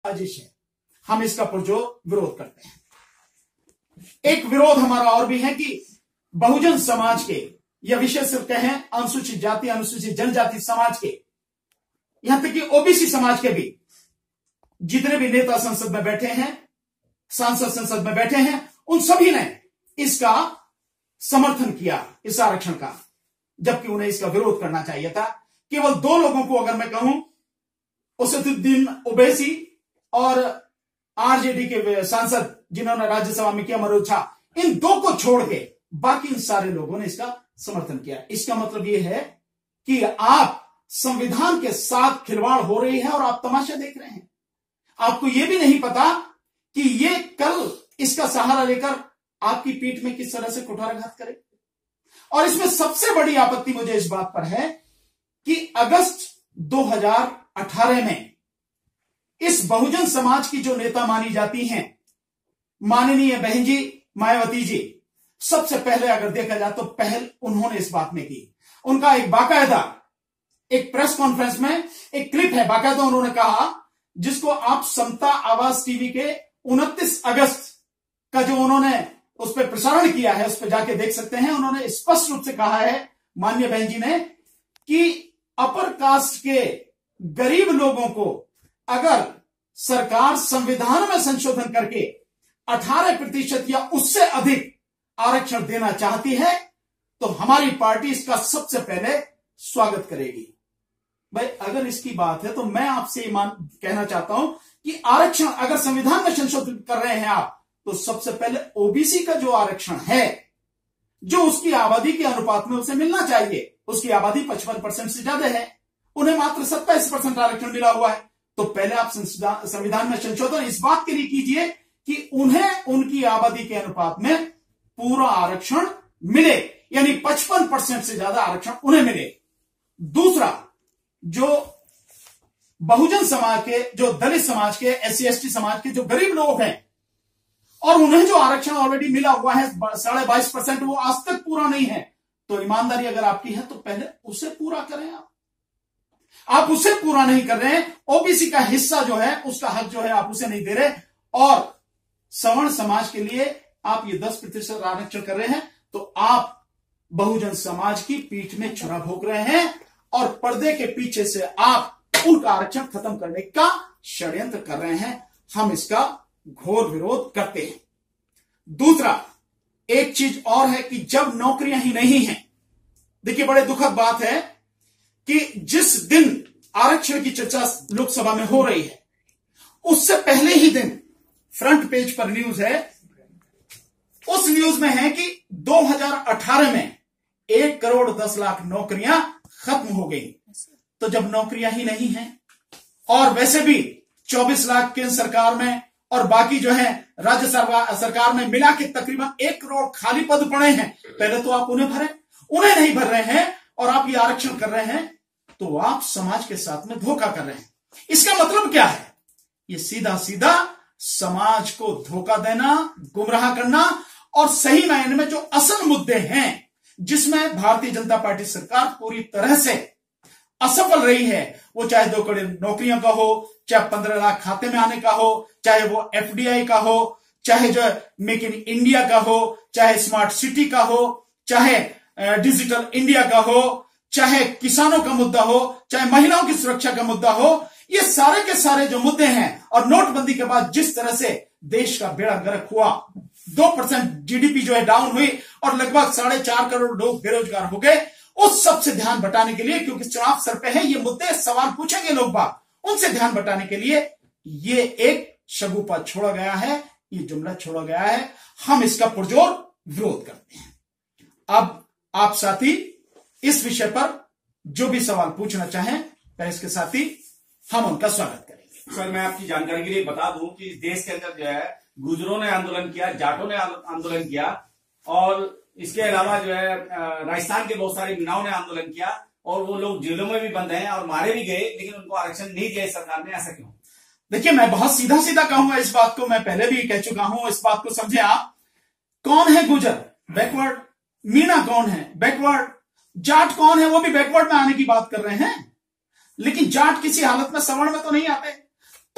साजिश है। हम इसका पुरजोर विरोध करते हैं। एक विरोध हमारा और भी है कि बहुजन समाज के, या विशेष सिर्फ कहें अनुसूचित जाति अनुसूचित जनजाति समाज के, यहां तक कि ओबीसी समाज के भी जितने भी नेता संसद में बैठे हैं, सांसद संसद में बैठे हैं, उन सभी ने इसका समर्थन किया, इस आरक्षण का, जबकि उन्हें इसका विरोध करना चाहिए था। केवल दो लोगों को अगर मैं कहूं, असदुद्दीन ओवैसी और आरजेडी के सांसद जिन्होंने राज्यसभा में किया, मनोज झा, इन दो को छोड़ के बाकी इन सारे लोगों ने इसका समर्थन किया। इसका मतलब यह है कि आप संविधान के साथ खिलवाड़ हो रही है और आप तमाशा देख रहे हैं। आपको यह भी नहीं पता कि ये कल इसका सहारा लेकर आपकी पीठ में किस तरह से कुठाराघात करे। और इसमें सबसे बड़ी आपत्ति मुझे इस बात पर है कि अगस्त 2018 में इस बहुजन समाज की जो नेता मानी जाती हैं, माननीय बहन जी मायावती जी, सबसे पहले अगर देखा जाए तो पहल उन्होंने इस बात में की। उनका एक बाकायदा एक प्रेस कॉन्फ्रेंस में एक क्लिप है, बाकायदा उन्होंने कहा, जिसको आप समता आवाज टीवी के 29 अगस्त का जो उन्होंने उस पर प्रसारण किया है, उस पर जाके देख सकते हैं। उन्होंने स्पष्ट रूप से कहा है, माननीय बहन जी ने, कि अपर कास्ट के गरीब लोगों को अगर सरकार संविधान में संशोधन करके 18% या उससे अधिक आरक्षण देना चाहती है तो हमारी पार्टी इसका सबसे पहले स्वागत करेगी। भाई, अगर इसकी बात है तो मैं आपसे कहना चाहता हूं कि आरक्षण अगर संविधान में संशोधन कर रहे हैं आप, तो सबसे पहले ओबीसी का जो आरक्षण है, जो उसकी आबादी के अनुपात में उसे मिलना चाहिए, उसकी आबादी 55% से ज्यादा है, उन्हें मात्र 27% आरक्षण मिला हुआ है, तो पहले आप संविधान में संशोधन इस बात के लिए कीजिए कि उन्हें उनकी आबादी के अनुपात में पूरा आरक्षण मिले, यानी 55% से ज्यादा आरक्षण उन्हें मिले। दूसरा, जो बहुजन समाज के, जो दलित समाज के, SC/ST समाज के जो गरीब लोग हैं और उन्हें जो आरक्षण ऑलरेडी मिला हुआ है 22.5%, वो आज तक पूरा नहीं है, तो ईमानदारी अगर आपकी है तो पहले उसे पूरा करें। आप उसे पूरा नहीं कर रहे हैं, ओबीसी का हिस्सा जो है, उसका हक जो है आप उसे नहीं दे रहे, और सवर्ण समाज के लिए आप ये 10% आरक्षण कर रहे हैं, तो आप बहुजन समाज की पीठ में छुरा भोंक रहे हैं और पर्दे के पीछे से आप उनका आरक्षण खत्म करने का षड्यंत्र कर रहे हैं। हम इसका घोर विरोध करते हैं। दूसरा, एक चीज और है कि जब नौकरियां ही नहीं हैं, देखिए बड़े दुखद बात है कि जिस दिन आरक्षण की चर्चा लोकसभा में हो रही है, उससे पहले ही दिन फ्रंट पेज पर न्यूज है, उस न्यूज में है कि 2018 में 1,10,00,000 नौकरियां खत्म हो गई। तो जब नौकरियां ही नहीं हैं और वैसे भी 24 लाख केंद्र सरकार में और बाकी जो है राज्य सरकार में मिला के तकरीबन 1 करोड़ खाली पद पड़े हैं, पहले तो आप उन्हें भरें, उन्हें नहीं भर रहे हैं और आप ये आरक्षण कर रहे हैं, तो आप समाज के साथ में धोखा कर रहे हैं। इसका मतलब क्या है? ये सीधा सीधा समाज को धोखा देना, गुमराह करना, और सही मायने में जो असल मुद्दे हैं जिसमें भारतीय जनता पार्टी सरकार पूरी तरह से असफल रही है, वो चाहे 2 करोड़ नौकरियों का हो, चाहे 15 लाख खाते में आने का हो, चाहे वो FDI का हो, चाहे जो मेक इन इंडिया का हो, चाहे स्मार्ट सिटी का हो, चाहे डिजिटल इंडिया का हो, चाहे किसानों का मुद्दा हो, चाहे महिलाओं की सुरक्षा का मुद्दा हो, ये सारे के सारे जो मुद्दे हैं, और नोटबंदी के बाद जिस तरह से देश का बेड़ा गर्क हुआ, 2% GDP जो है डाउन हुई और लगभग 4.5 करोड़ लोग बेरोजगार हो गए, उस सब से ध्यान बटाने के लिए, क्योंकि चुनाव सर पे है, ये मुद्दे सवाल पूछेंगे लोग बात, उनसे ध्यान बटाने के लिए ये एक शगुफा छोड़ा गया है, ये जुमला छोड़ा गया है। हम इसका पुरजोर विरोध करते हैं। अब आप साथी इस विषय पर जो भी सवाल पूछना चाहें, प्रेस के साथी, हम उनका स्वागत करेंगे। सर, मैं आपकी जानकारी के लिए बता दूं कि देश के अंदर जो है गुजरों ने आंदोलन किया, जाटों ने आंदोलन किया, और इसके अलावा जो है राजस्थान के बहुत सारे मीनाओं ने आंदोलन किया, और वो लोग जेलों में भी बंद हैं और मारे भी गए, लेकिन उनको आरक्षण नहीं दिया सरकार ने। ऐसा क्यों? देखिए, मैं बहुत सीधा सीधा कहूंगा इस बात को, मैं पहले भी कह चुका हूं, इस बात को समझे आप। कौन है गुजर? बैकवर्ड। मीणा कौन है? बैकवर्ड। जाट कौन है? वो भी बैकवर्ड में आने की बात कर रहे हैं, लेकिन जाट किसी हालत में सवर्ण में तो नहीं आते।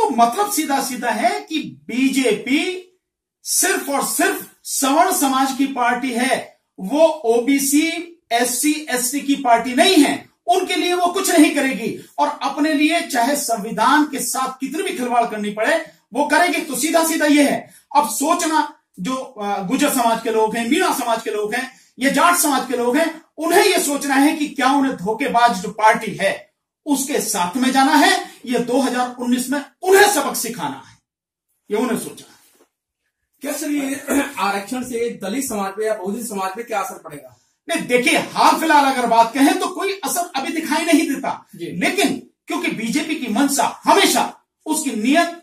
तो मतलब सीधा सीधा है कि बीजेपी सिर्फ और सिर्फ सवर्ण समाज की पार्टी है, वो ओबीसी एससी एसटी की पार्टी नहीं है। उनके लिए वो कुछ नहीं करेगी और अपने लिए चाहे संविधान के साथ कितनी भी खिलवाड़ करनी पड़े वो करेगी। तो सीधा सीधा ये है। अब सोचना, जो गुर्जर समाज के लोग हैं, मीणा समाज के लोग हैं, ये जाट समाज के लोग हैं, उन्हें यह सोचना है कि क्या उन्हें धोखेबाज जो पार्टी है उसके साथ में जाना है, ये 2019 में उन्हें सबक सिखाना है, ये उन्हें सोचना है। क्या सर ये आरक्षण से दलित समाज पे या बहुजन समाज पे क्या असर पड़ेगा? नहीं, देखिए, हाल फिलहाल अगर बात कहें तो कोई असर अभी दिखाई नहीं देता, लेकिन क्योंकि बीजेपी की मंशा हमेशा, उसकी नीयत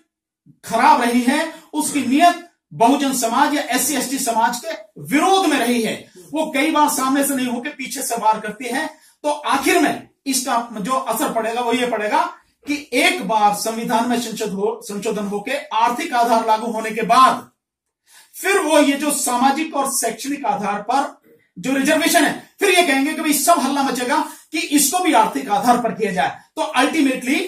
खराब रही है, उसकी नीयत बहुजन समाज या एससी एसटी समाज के विरोध में रही है, वो कई बार सामने से नहीं होकर पीछे से वार करती है। तो आखिर में इसका जो असर पड़ेगा वो ये पड़ेगा कि एक बार संविधान में संशोधन होकर आर्थिक आधार लागू होने के बाद फिर वो ये जो सामाजिक और शैक्षणिक आधार पर जो रिजर्वेशन है, फिर ये कहेंगे कि भाई सब हल्ला मचेगा कि इसको भी आर्थिक आधार पर किया जाए। तो अल्टीमेटली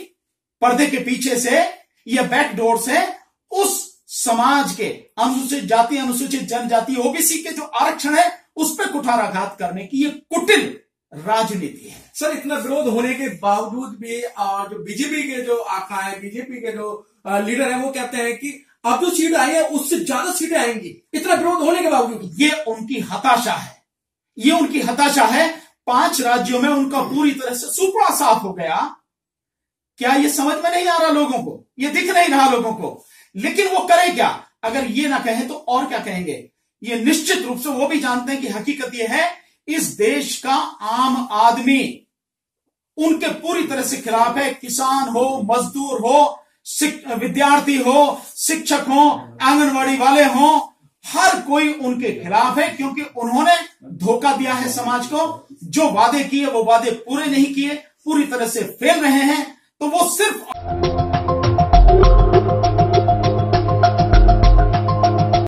पर्दे के पीछे से या बैकडोर से उस समाज के अनुसूचित जाति, अनुसूचित जनजाति, ओबीसी के जो आरक्षण है उस पर कुठाराघात करने की ये कुटिल राजनीति है। सर इतना विरोध होने के बावजूद भी जो बीजेपी के जो आका है, बीजेपी के जो लीडर है, वो कहते हैं कि अब जो सीट आई है उससे ज्यादा सीटें आएंगी, इतना विरोध होने के बावजूद। ये उनकी हताशा है, ये उनकी हताशा है। 5 राज्यों में उनका पूरी तरह से सुपड़ा साफ हो गया। क्या ये समझ में नहीं आ रहा लोगों को? ये दिख नहीं रहा लोगों को। लेकिन वो करे क्या? अगर ये ना कहें तो और क्या कहेंगे? ये निश्चित रूप से वो भी जानते हैं कि हकीकत ये है, इस देश का आम आदमी उनके पूरी तरह से खिलाफ है। किसान हो, मजदूर हो, विद्यार्थी हो, शिक्षक हो, आंगनवाड़ी वाले हो, हर कोई उनके खिलाफ है, क्योंकि उन्होंने धोखा दिया है समाज को। जो वादे किए वो वादे पूरे नहीं किए, पूरी तरह से फेल रहे हैं।